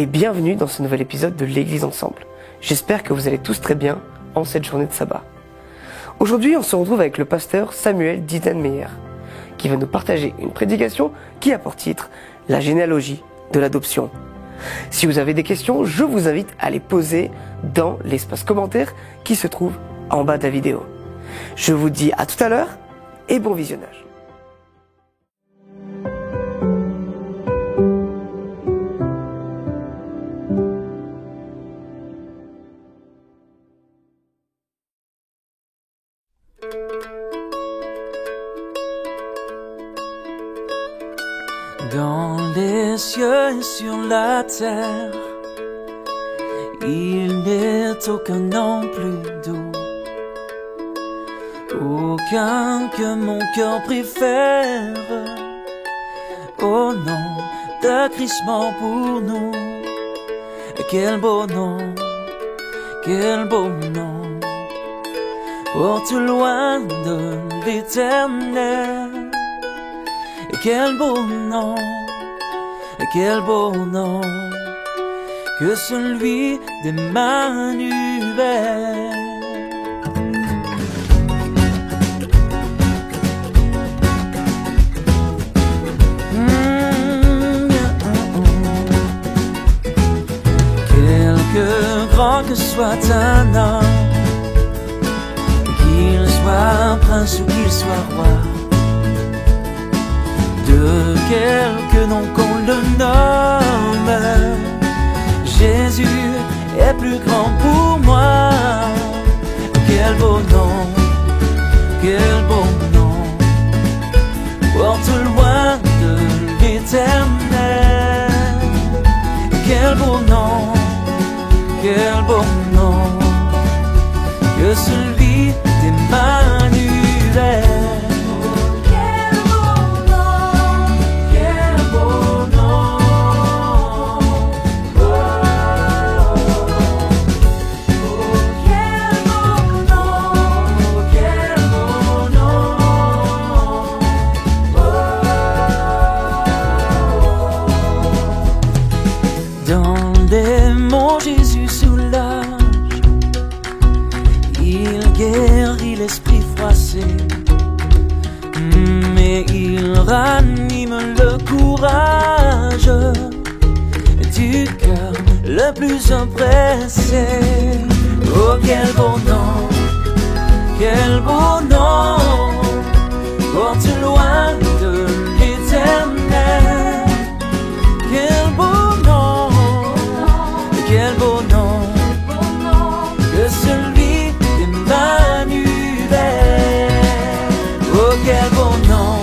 et bienvenue dans ce nouvel épisode de l'Église Ensemble. J'espère que vous allez tous très bien en cette journée de sabbat. Aujourd'hui, on se retrouve avec le pasteur Samuel Didenmeyer, qui va nous partager une prédication qui a pour titre « La généalogie de l'adoption ». Si vous avez des questions, je vous invite à les poser dans l'espace commentaire qui se trouve en bas de la vidéo. Je vous dis à tout à l'heure et bon visionnage. Dans les cieux et sur la terre, il n'est aucun nom plus doux, aucun que mon cœur préfère. Au nom de Christ mort pour nous, quel beau nom, porte loin de l'éternel. Quel beau nom, que celui d'Emmanuel. Quelque grand que soit un homme, qu'il soit prince ou qu'il soit roi, de quelque nom qu'on le nomme, Jésus est plus grand pour moi. Quel beau nom, porte loin de l'éternel. Quel beau nom, que celui d'Emmanuel. Jésus soulage, il guérit l'esprit froissé, mais il ranime le courage du cœur le plus oppressé. Oh, quel beau nom, porte loin de l'éternel. Quel beau nom, que celui d'Emmanuel. Oh, quel beau nom,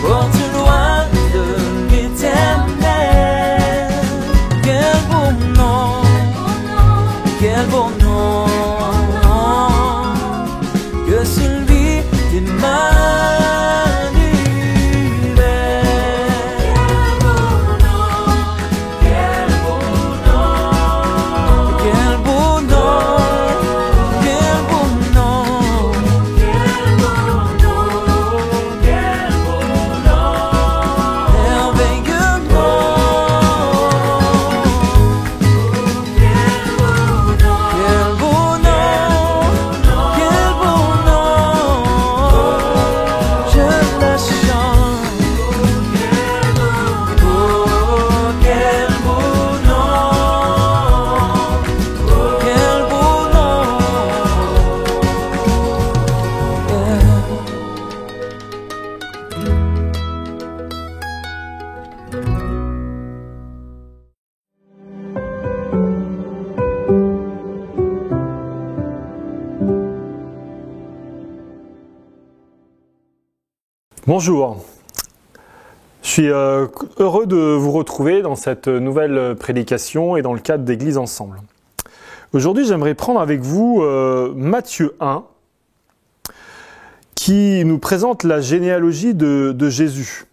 porte loin de l'éternel. Quel beau nom, que celui d'Emmanuel. Bonjour, je suis heureux de vous retrouver dans cette nouvelle prédication et dans le cadre d'Église Ensemble. Aujourd'hui, j'aimerais prendre avec vous Matthieu 1, qui nous présente la généalogie de Jésus.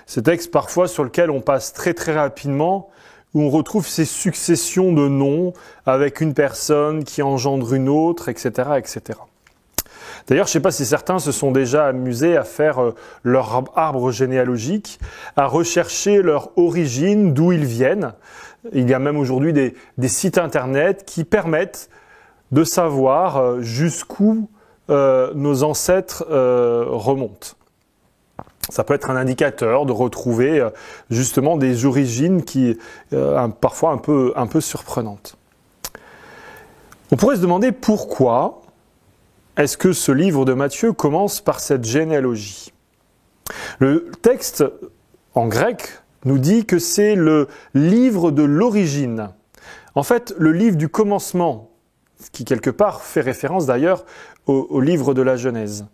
Ces textes parfois sur lesquels on passe très rapidement, où on retrouve ces successions de noms avec une personne qui engendre une autre, etc., etc. D'ailleurs, je ne sais pas si certains se sont déjà amusés à faire leur arbre généalogique, à rechercher leur origine, d'où ils viennent. Il y a même aujourd'hui des sites internet qui permettent de savoir jusqu'où nos ancêtres remontent. Ça peut être un indicateur de retrouver justement des origines qui parfois un peu surprenantes. On pourrait se demander pourquoi est-ce que ce livre de Matthieu commence par cette généalogie. Le texte en grec nous dit que c'est le livre de l'origine. En fait, le livre du commencement, ce qui quelque part fait référence d'ailleurs au livre de la Genèse.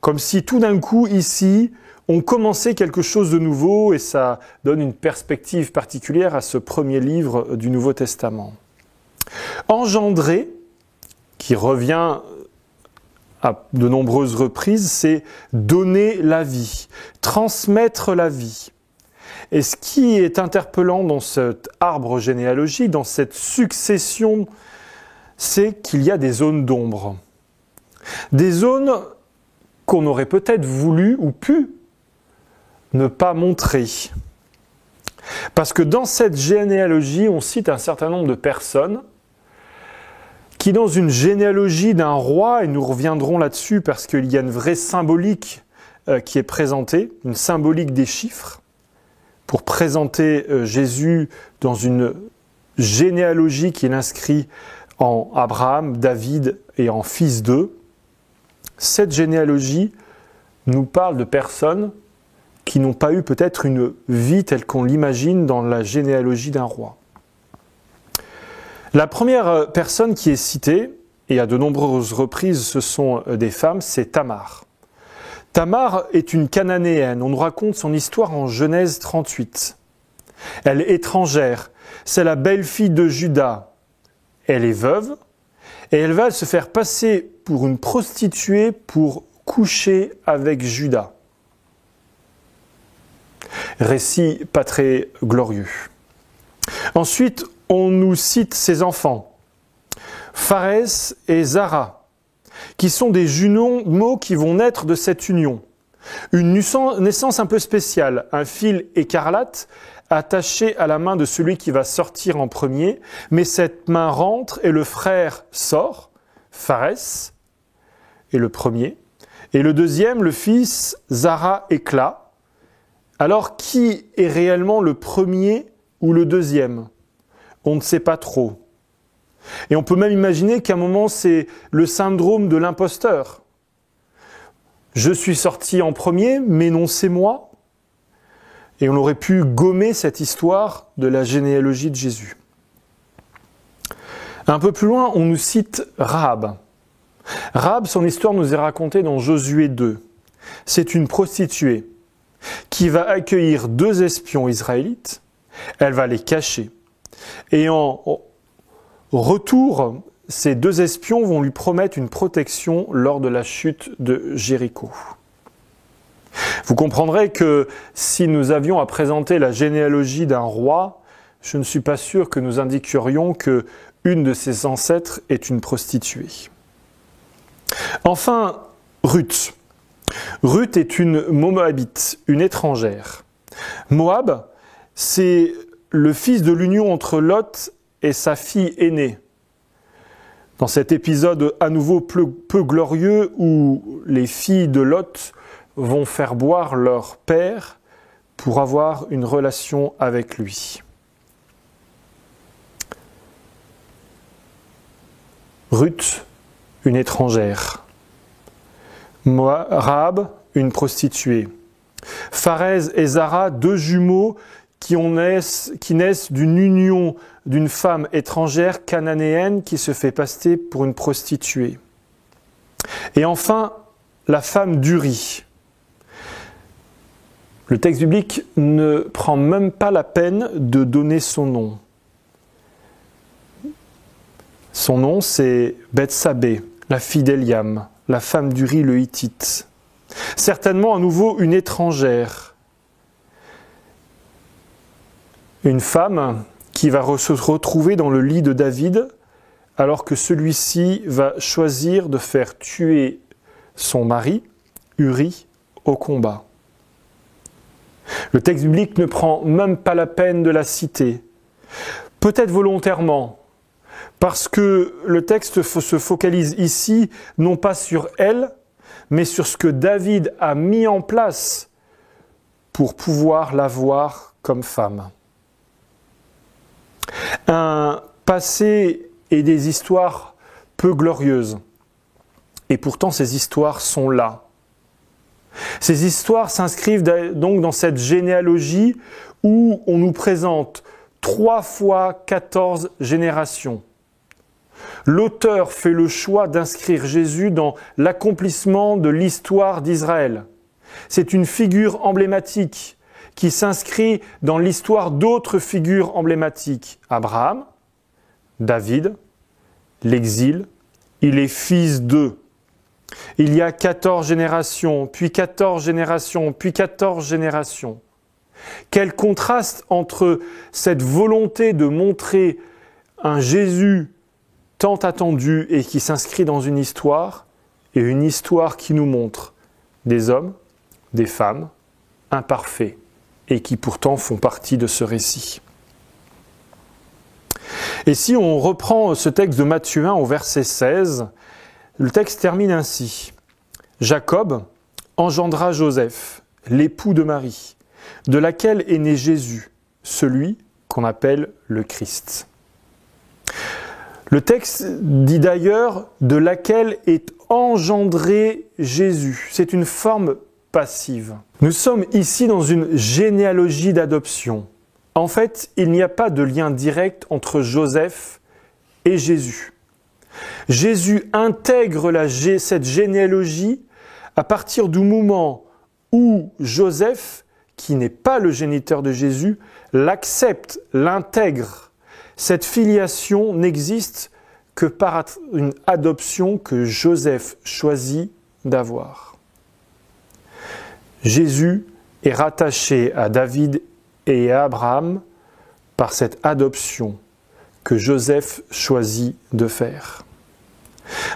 Comme si tout d'un coup, ici, on commençait quelque chose de nouveau et ça donne une perspective particulière à ce premier livre du Nouveau Testament. Engendrer, qui revient à de nombreuses reprises, c'est donner la vie, transmettre la vie. Et ce qui est interpellant dans cet arbre généalogique, dans cette succession, c'est qu'il y a des zones d'ombre. Des zones qu'on aurait peut-être voulu ou pu ne pas montrer. Parce que dans cette généalogie, on cite un certain nombre de personnes qui, dans une généalogie d'un roi, et nous reviendrons là-dessus parce qu'il y a une vraie symbolique qui est présentée, une symbolique des chiffres, pour présenter Jésus dans une généalogie qui est inscrite en Abraham, David et en fils d'eux. Cette généalogie nous parle de personnes qui n'ont pas eu peut-être une vie telle qu'on l'imagine dans la généalogie d'un roi. La première personne qui est citée, et à de nombreuses reprises ce sont des femmes, c'est Tamar. Tamar est une Cananéenne, on nous raconte son histoire en Genèse 38. Elle est étrangère, c'est la belle-fille de Juda. Elle est veuve, et elle va se faire passer pour une prostituée pour coucher avec Juda. Récit pas très glorieux. Ensuite, on nous cite ses enfants, Pharès et Zara, qui sont des jumeaux qui vont naître de cette union. Une naissance un peu spéciale, un fil écarlate attaché à la main de celui qui va sortir en premier, mais cette main rentre et le frère sort, Pharès est le premier, et le deuxième, le fils, Zara éclat. Alors, qui est réellement le premier ou le deuxième ? On ne sait pas trop. Et on peut même imaginer qu'à un moment, c'est le syndrome de l'imposteur. Je suis sorti en premier, mais non, c'est moi. Et on aurait pu gommer cette histoire de la généalogie de Jésus. Un peu plus loin, on nous cite Rahab. Rahab, son histoire nous est racontée dans Josué 2. C'est une prostituée qui va accueillir 2 espions israélites. Elle va les cacher. Et en retour, ces 2 espions vont lui promettre une protection lors de la chute de Jéricho. Vous comprendrez que si nous avions à présenter la généalogie d'un roi, je ne suis pas sûr que nous indiquerions que une de ses ancêtres est une prostituée. Enfin, Ruth. Ruth est une Moabite, une étrangère. Moab, c'est le fils de l'union entre Lot et sa fille aînée. Dans cet épisode à nouveau peu glorieux où les filles de Lot vont faire boire leur père pour avoir une relation avec lui. Ruth, une étrangère. Rahab, une prostituée. Pharès et Zara, 2 jumeaux qui naissent d'une union d'une femme étrangère cananéenne qui se fait passer pour une prostituée. Et enfin, la femme d'Uri. Le texte biblique ne prend même pas la peine de donner son nom. Son nom, c'est Bethsabée, la fille d'Eliam, la femme d'Uri le Hittite. Certainement à nouveau une étrangère. Une femme qui va se retrouver dans le lit de David alors que celui-ci va choisir de faire tuer son mari, Uri, au combat. Le texte biblique ne prend même pas la peine de la citer, peut-être volontairement, parce que le texte se focalise ici non pas sur elle, mais sur ce que David a mis en place pour pouvoir l'avoir comme femme. Un passé et des histoires peu glorieuses. Et pourtant, ces histoires sont là. Ces histoires s'inscrivent donc dans cette généalogie où on nous présente 3 fois 14 générations. L'auteur fait le choix d'inscrire Jésus dans l'accomplissement de l'histoire d'Israël. C'est une figure emblématique qui s'inscrit dans l'histoire d'autres figures emblématiques. Abraham, David, l'exil, il est fils d'eux. Il y a 14 générations, puis 14 générations, puis 14 générations. Quel contraste entre cette volonté de montrer un Jésus tant attendu et qui s'inscrit dans une histoire, et une histoire qui nous montre des hommes, des femmes, imparfaits, et qui pourtant font partie de ce récit. Et si on reprend ce texte de Matthieu 1 au verset 16, le texte termine ainsi. Jacob engendra Joseph, l'époux de Marie, de laquelle est né Jésus, celui qu'on appelle le Christ. Le texte dit d'ailleurs de laquelle est engendré Jésus. C'est une forme passive. Nous sommes ici dans une généalogie d'adoption. En fait, il n'y a pas de lien direct entre Joseph et Jésus. Jésus intègre cette généalogie à partir du moment où Joseph, qui n'est pas le géniteur de Jésus, l'accepte, l'intègre. Cette filiation n'existe que par une adoption que Joseph choisit d'avoir. Jésus est rattaché à David et à Abraham par cette adoption que Joseph choisit de faire.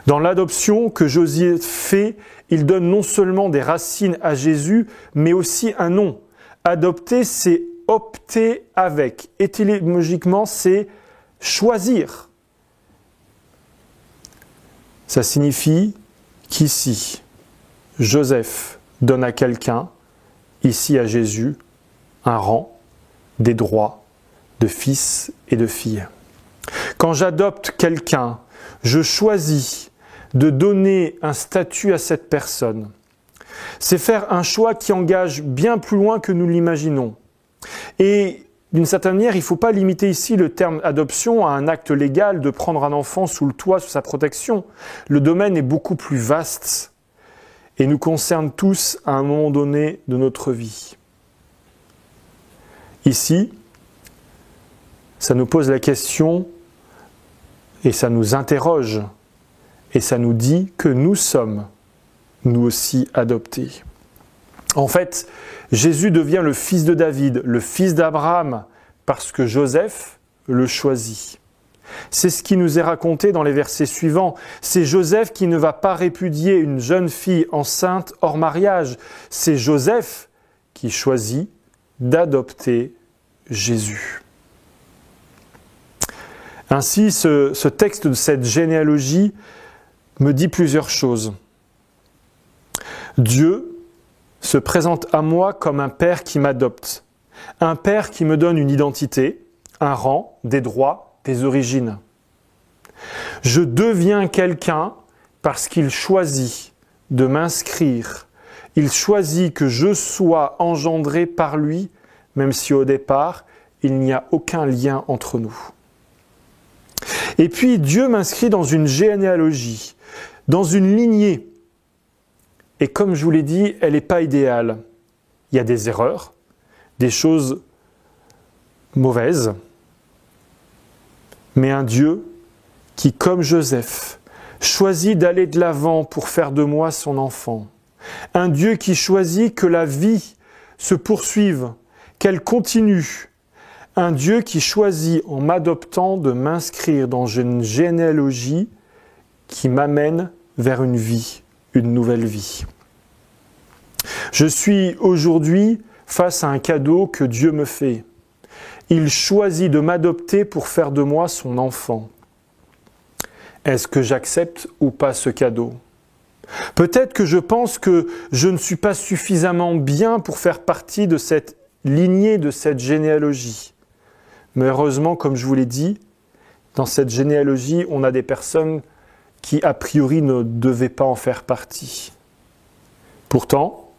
Dans l'adoption que Joseph fait, il donne non seulement des racines à Jésus, mais aussi un nom. Adopter, c'est opter avec. Étymologiquement, c'est choisir. Ça signifie qu'ici, Joseph donne à quelqu'un, ici à Jésus, un rang, des droits de fils et de filles. Quand j'adopte quelqu'un, je choisis de donner un statut à cette personne. C'est faire un choix qui engage bien plus loin que nous l'imaginons. Et d'une certaine manière, il ne faut pas limiter ici le terme adoption à un acte légal de prendre un enfant sous le toit, sous sa protection. Le domaine est beaucoup plus vaste et nous concerne tous à un moment donné de notre vie. Ici, ça nous pose la question et ça nous interroge et ça nous dit que nous sommes, nous aussi, adoptés. En fait, Jésus devient le fils de David, le fils d'Abraham, parce que Joseph le choisit. C'est ce qui nous est raconté dans les versets suivants. C'est Joseph qui ne va pas répudier une jeune fille enceinte hors mariage. C'est Joseph qui choisit d'adopter Jésus. Ainsi, ce texte de cette généalogie me dit plusieurs choses. Dieu se présente à moi comme un père qui m'adopte, un père qui me donne une identité, un rang, des droits, des origines. Je deviens quelqu'un parce qu'il choisit de m'inscrire. Il choisit que je sois engendré par lui, même si au départ, il n'y a aucun lien entre nous. Et puis Dieu m'inscrit dans une généalogie, dans une lignée. Et comme je vous l'ai dit, elle n'est pas idéale. Il y a des erreurs, des choses mauvaises. Mais un Dieu qui, comme Joseph, choisit d'aller de l'avant pour faire de moi son enfant. Un Dieu qui choisit que la vie se poursuive, qu'elle continue. Un Dieu qui choisit, en m'adoptant, de m'inscrire dans une généalogie qui m'amène vers une vie une nouvelle vie. Je suis aujourd'hui face à un cadeau que Dieu me fait. Il choisit de m'adopter pour faire de moi son enfant. Est-ce que j'accepte ou pas ce cadeau ? Peut-être que je pense que je ne suis pas suffisamment bien pour faire partie de cette lignée, de cette généalogie. Mais heureusement, comme je vous l'ai dit, dans cette généalogie, on a des personnes qui, a priori, ne devaient pas en faire partie. Pourtant,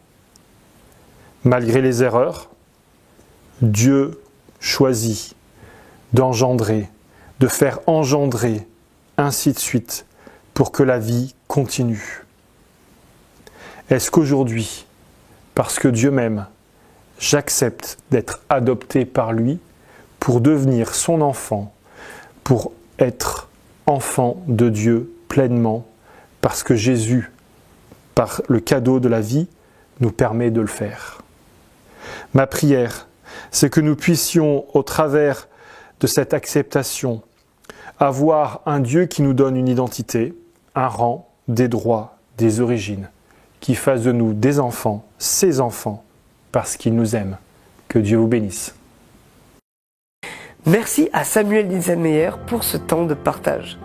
malgré les erreurs, Dieu choisit d'engendrer, de faire engendrer, ainsi de suite, pour que la vie continue. Est-ce qu'aujourd'hui, parce que Dieu m'aime, j'accepte d'être adopté par lui pour devenir son enfant, pour être enfant de Dieu pleinement, parce que Jésus, par le cadeau de la vie, nous permet de le faire. Ma prière, c'est que nous puissions, au travers de cette acceptation, avoir un Dieu qui nous donne une identité, un rang, des droits, des origines, qui fasse de nous des enfants, ses enfants, parce qu'il nous aime. Que Dieu vous bénisse. Merci à Samuel Dinsenmeyer pour ce temps de partage.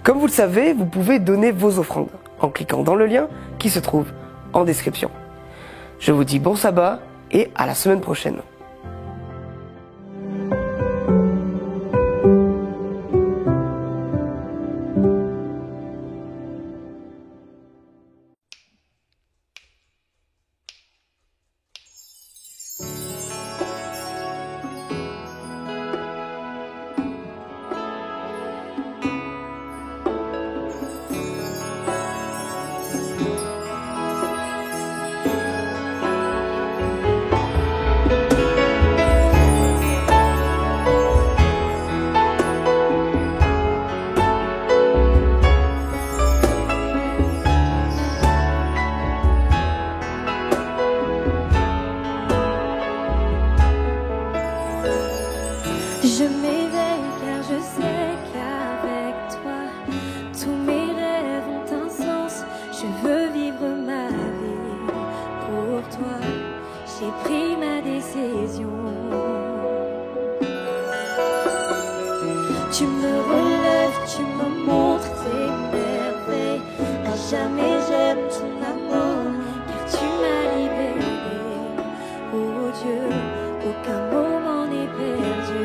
Comme vous le savez, vous pouvez donner vos offrandes en cliquant dans le lien qui se trouve en description. Je vous dis bon sabbat et à la semaine prochaine. Je m'éveille car je sais qu'avec toi, tous mes rêves ont un sens. Je veux vivre ma vie pour toi. J'ai pris ma décision. Tu me relèves, tu me montres tes merveilles. À jamais j'aime ton amour, car tu m'as libéré. Oh Dieu, aucun moment n'est perdu.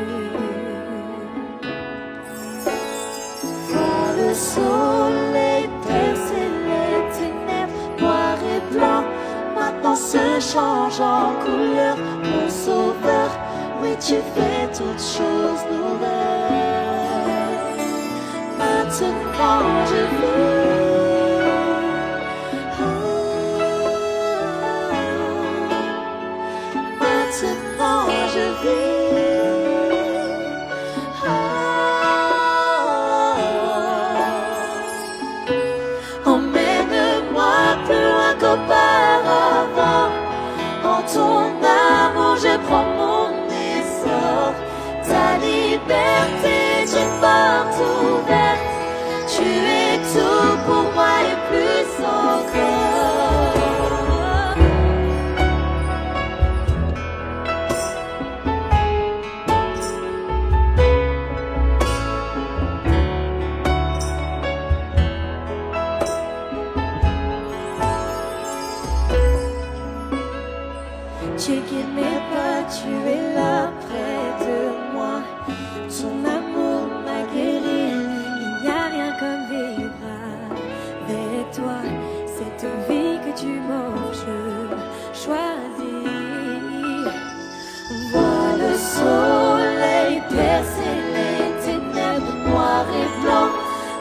Vois le soleil percer les ténèbres, noir et blanc, maintenant se change en couleur. Mon sauveur, oui tu fais toutes choses nouvelles. Maintenant je vis. Maintenant je vis. Emmène-moi plus loin qu'auparavant. En ton amour je prends mon essor. Ta liberté est une porte ouverte. Tu es tout pour moi et plus encore. Tu guides mes pas, tu es là près de moi. Ton amour m'a guéri, il n'y a rien comme vivre avec toi. Cette vie que tu m'offres, je choisis. Vois le soleil percer les ténèbres, noir et blanc,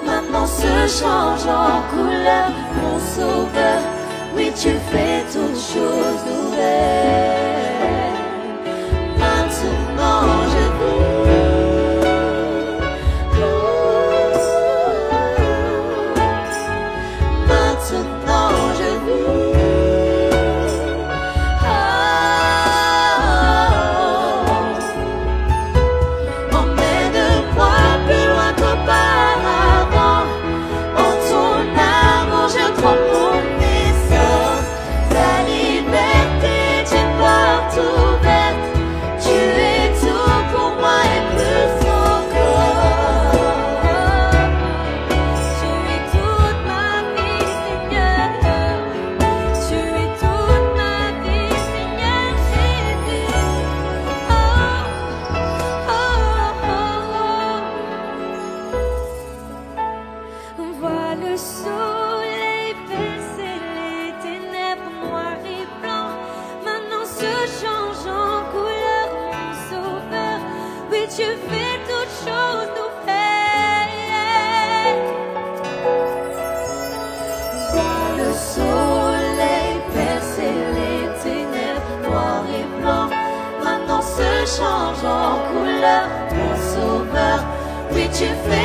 maintenant se change en couleur. Mon sauveur, oui tu fais toutes choses nouvelles. Maintenant je vis. Maintenant je vis. Emmène-moi plus loin qu'auparavant. En ton amour je prends mon tu fais toutes choses nouvelles. Vois le soleil percer les ténèbres, noir et blanc, maintenant se change en couleur. Mon sauveur, oui tu fais